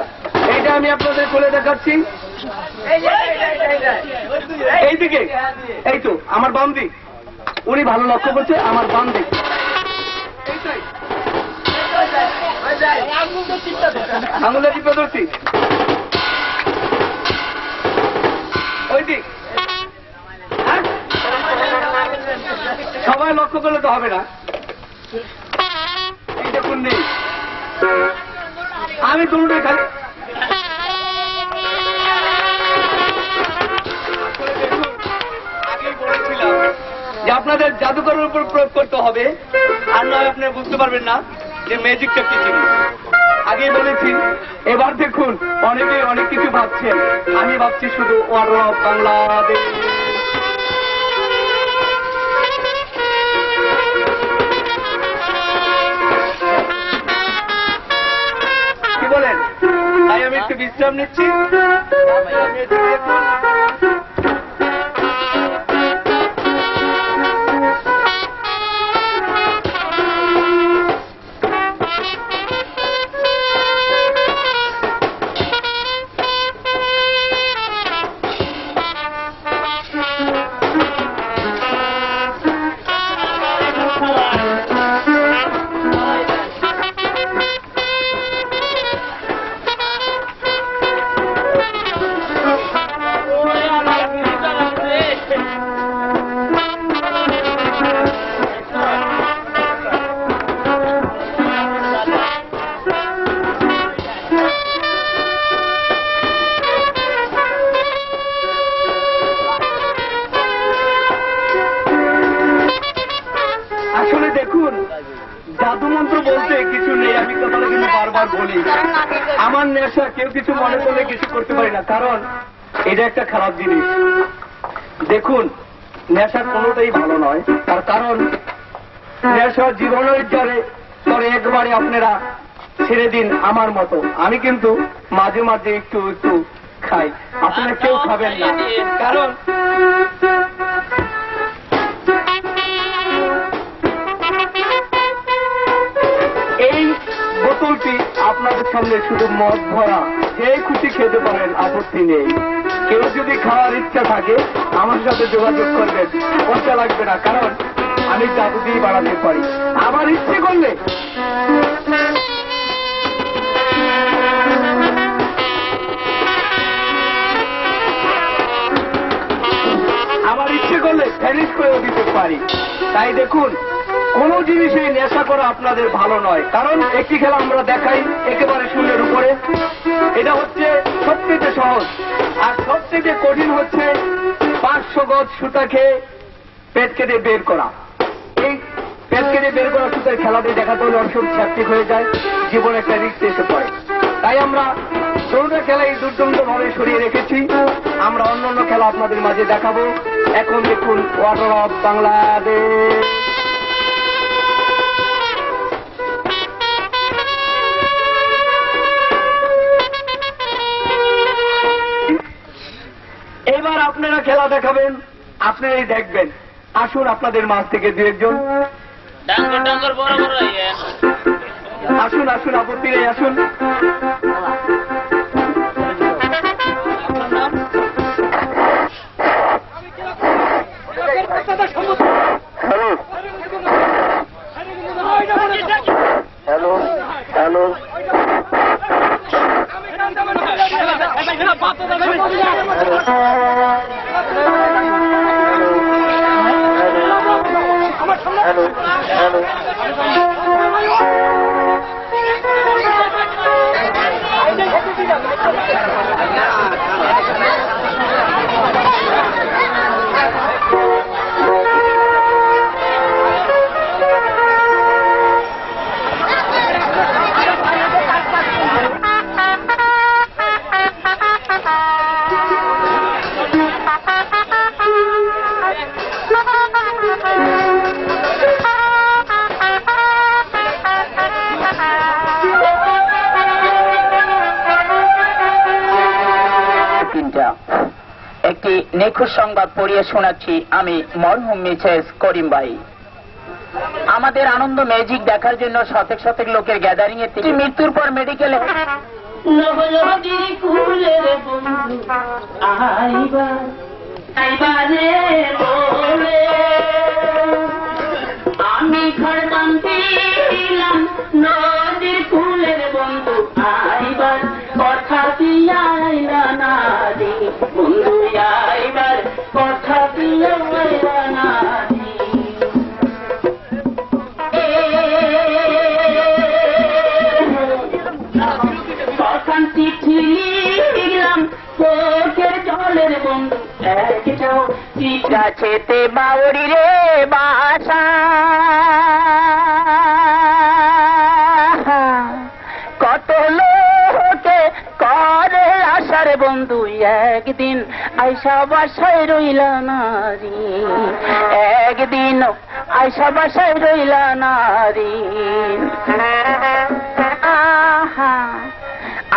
এইটা আমি আপনাদের খুলে দেখাচ্ছি। এইদিকে, এই তো আমার বাম দিক। উনি ভালো লক্ষ্য করছে, আমার বাম দিক। আঙুলের টিপে ধরছি, ওই দিক। সবাই লক্ষ্য করলে তো হবে না। এই দেখুন নেই, আমি কোনটাই খালি। আগেই বলেছিলাম যে আপনাদের জাদুকরের উপর প্রয়োগ করতে হবে, আর নয় আপনারা বুঝতে পারবেন না যে ম্যাজিকটা কি জিনিস। আগেই বলেছি। এবার দেখুন অনেকে অনেক কিছু ভাবছেন, আমি ভাবছি শুধু ওয়ার অফ বাংলাদেশ। কি বলেন? তাই আমি একটু বিশ্রাম নিচ্ছি। জাদুমন্ত্র বলতে কিছু নেই, আমি কথাটা কিন্তু বারবার বলি। আমার নেশা কেউ কিছু মনে করলে কিছু করতে পারি না, কারণ এটা একটা খারাপ জিনিস। দেখুন নেশা কোনোটাই ভালো নয়, তার কারণ নেশা জীবনের তরে একবারে আপনারা ছেড়ে দিন। আমার মতো আমি কিন্তু মাঝে মাঝে একটু একটু খাই, আপনারা কেউ খাবেন না, কারণ এই বোতলটি আপনাদের সামনে শুধু মদ ভরা, যে খুশি খেতে পারেন, আপত্তি নেই। কেউ যদি খাওয়ার ইচ্ছা থাকে আমার সাথে যোগাযোগ করবেন, পয়সা লাগবে না, কারণ আমি জাদু দিয়ে বাড়াতে পারি। আমার ইচ্ছে করলে ভ্যানিশ করেও দিতে পারি। তাই দেখুন কোনো জিনিসই নেশা করা আপনাদের ভালো নয়, কারণ একটি খেলা আমরা দেখাই একেবারে শূন্যের উপরে, এটা হচ্ছে সবচেয়ে সহজ, আর সবচেয়ে কঠিন হচ্ছে 500 গজ সুতা খেয়ে পেট কেটে বের করা। এই পেট কেটে বের করা সুতার খেলাটি দেখাতে হলে অসুখ ছাত্রিক হয়ে যায়, জীবনে একটা রিস্ক এসে পড়ে। তাই আমরা দৌড়া খেলাই দুর্দান্তভাবে সরিয়ে রেখেছি। আমরা অন্যান্য খেলা আপনাদের মাঝে দেখাবো। এখন দেখুন ওয়াটার অফ বাংলাদেশ। এবার আপনারা খেলা দেখাবেন, আপনারাই দেখবেন। আসুন আপনাদের মাঝ থেকে দু একজন আসুন, আসুন, আপত্তি নেই, আসুন। হ্যালো হ্যালো হ্যালো হ্যালো একটি নিখোঁজ সংবাদ পড়িয়ে শোনাচ্ছি আমি মরহুম মিসেস করিম ভাই। আমাদের আনন্দ ম্যাজিক দেখার জন্য শতেক শতেক লোকের গ্যাদারিং এ তিনি মৃত্যুর পর মেডিকেলে আমি ঘর বান্ধিলাম নদীর ফুলের বন্ধু আইবার কথা দিয়া আইলা না রে বন্ধু আইবার কথা দিয়া আইলা না কখন চিঠি লিখলাম চোখের জলের বন্ধু একটাও চিঠি গাছেতে বাউরি রে বাসা কত লোকে করে আশার বন্ধু একদিন আইসা বাসায় রইল নারী একদিন আইসা বাসায় রইল নারী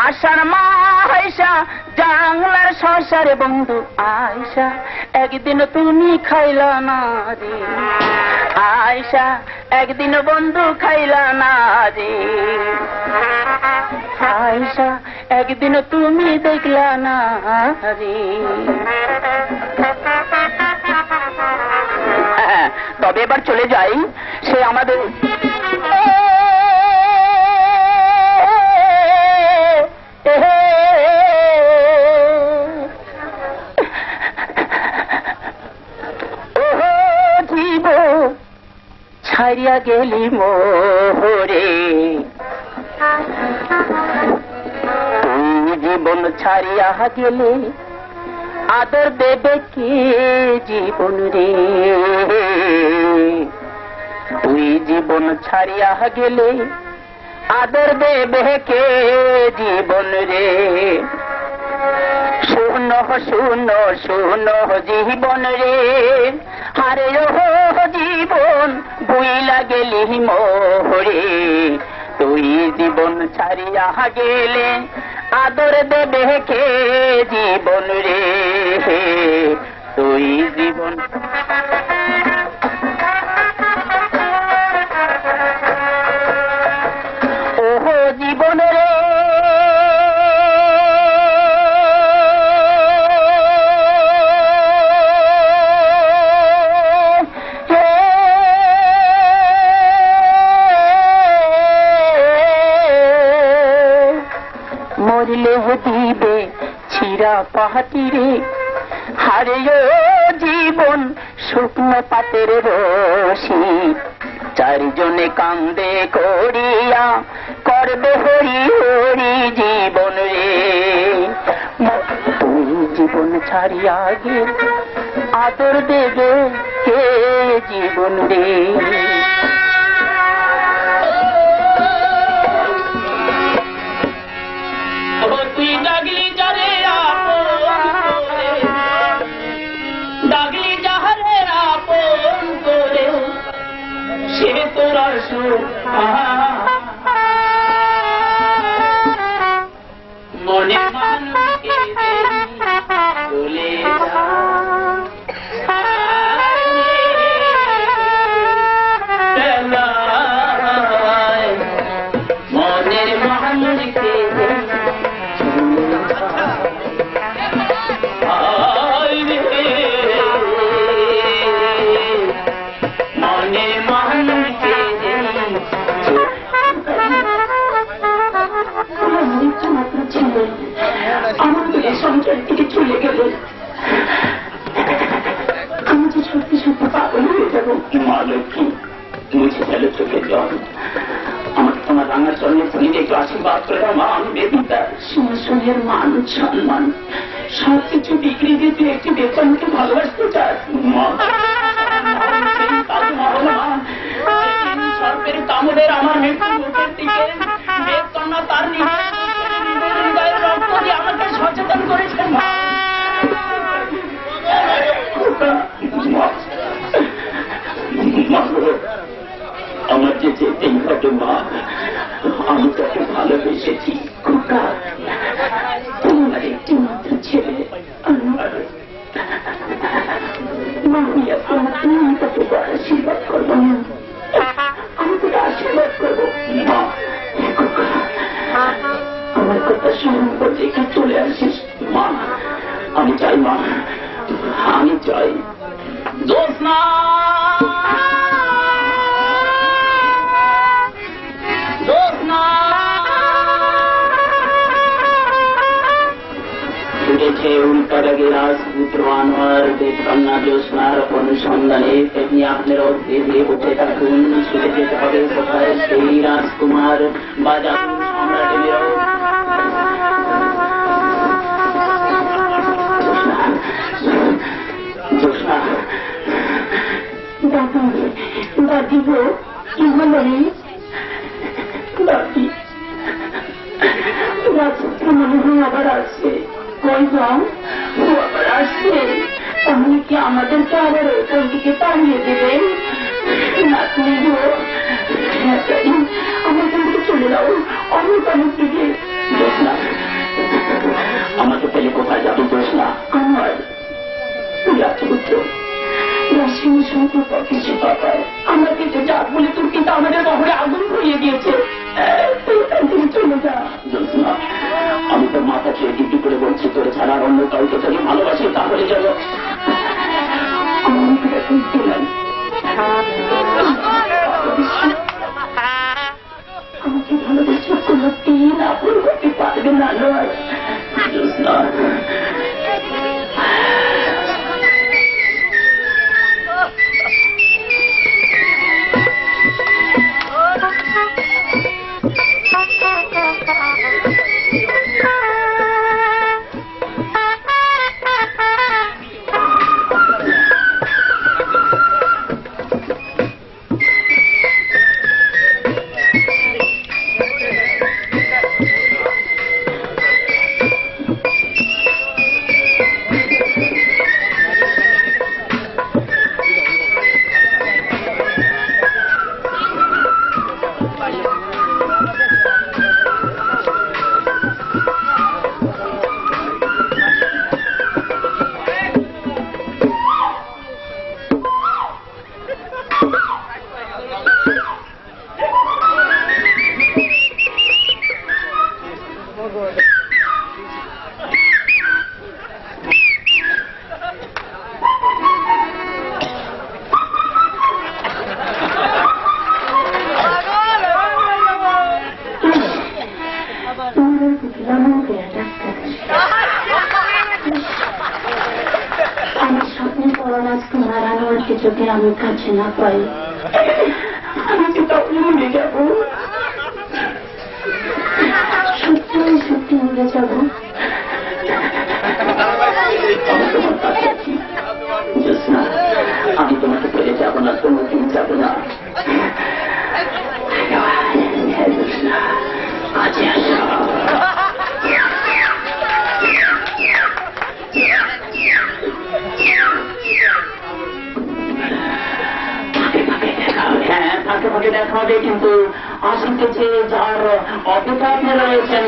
আশার মা আইসা জাংলার সংসার বন্ধু আইসা একদিন তুমি খাইলা না রে আইসা একদিন বন্ধু খাইলা না রে আইসা একদিন তুমি দেখলা না রে। তবে এবার চলে যাই সে আমাদের ছাড়িয়া গেলি মোরে তুই জীবন ছাড়িয়া গেলে আদর দেবে কে জীবন রে তুই জীবন ছাড়িয়া গেলে আদর দেবে কে জীবন রে শোনো শোনো শোনো জীবন রে হারে ও জীবন ভুইলা গেলি মোরে তুই জীবন ছাড়িয়া গেলে আদর দেবে কে জীবন রে তুই জীবন ওহো জীবন রে মরলে দিবে ছিড়া পাহাটি রে হারে জীবন শুকনো পাতের রশি চারিজনে কান্দে করিয়া করবে হরি হরি জীবন রে। তুই জীবন ছাড়িয়া গেলে আদর দেবে কে জীবন রে। তুই ডাকলি যারে ডাকলি যাহারে আপন করে সে তোরা মনে মানুষকে বলে মনের মানুষকে আমাদের সংসার থেকে চলে গেলে আমি যে সত্যি সত্যি পাগল হয়ে যাব। মা লক্ষ্মী মুছে গেল চোখে জল। আমাকে তোমার রাঙা চরণে সঙ্গে একটু আশীর্বাদ করে দাও মা। আমি বেদিতা সিংহাসনের মান সম্মান সবকিছু বিক্রি দিয়ে তুই একটি বেতনকে ভালোবাসতে চাস মা। সর্বের কামড়ের আমার মৃত্যু মুখের দিকে বেতনা তার রক্ত দিয়ে আমাকে সচেতন করেছেন মা। আমার যে যেতেই হবে মা, আমি তাকে ভালোবেসেছি। খোকা তোমার একটি মাত্র ছেলে আমার মাহিয়া, তোমার তুমি তাকে আশীর্বাদ করবো না, আমি তোকে আশীর্বাদ করবো মা। খোকা আমার কথা স্মরণ করতে একটু চলে আসিস মা। আমি চাই মা, আমি চাই। জোৎস্না ছুটেছে উল্টারাগে রাজপুত্র আনোয়ার দেবকন্যা জ্যোৎস্নার অনুসন্ধানে। তেমনি আপনারাও ধীরে উঠে থাকুন। ছুটে যেতে হবে কোথায়? সেই রাজকুমার বাজা সম্রাটেরও জ্যোৎস্না। দাদি দাদি গো, কি হলো রে? দাদি রাজপুত্র মনে হয় আবার আসছে। কই যাও? ও আবার আসছে? তাহলে কি আমাদেরকে আবার ওখান থেকে তাড়িয়ে দেবেন? নাতনি গো, আমার এখান থেকে চলে যাও, অনেক অনেক দিকে। জ্যোৎস্না আমাকে পেলে কোথায় যাবে? জ্যোৎস্না আমার রাজপুত্র রাজসিংহ সম্পর্ক কিছু পাতায় আমরা কিন্তু যাক বলে তোর কিন্তু আমাদের শহরে আগুন ধরিয়ে দিয়েছে। চলে যা জ্যোৎস্না। আমি তো মাথা ছেড়ে ডিউটি করে বলছি, তোর ছাড়া অন্য কাউকে যদি ভালোবাসি তাহলে যেন আমাকে ভালোবাসার কোনো দিন আপন করতে পারবে না নয় জ্যোৎস্না। আমার স্বপ্নে বড় রাজকুমার আনোয়ারকে যদি আমি কাছে না পাই তাহলে উড়ে যাব। সত্যি সত্যি উড়ে যাবো। আমি তোমার কাছে আছি জ্যোৎস্না, আমি তোমাকে ফেলে যাব না, কোনোদিন যাব না। হ্যাঁ জ্যোৎস্না, কাছে আসো। হ্যাঁ ফাঁকে ফাঁকে দেখা হবে, কিন্তু আসিতেছে যার অপেক্ষা আপনারা রয়েছেন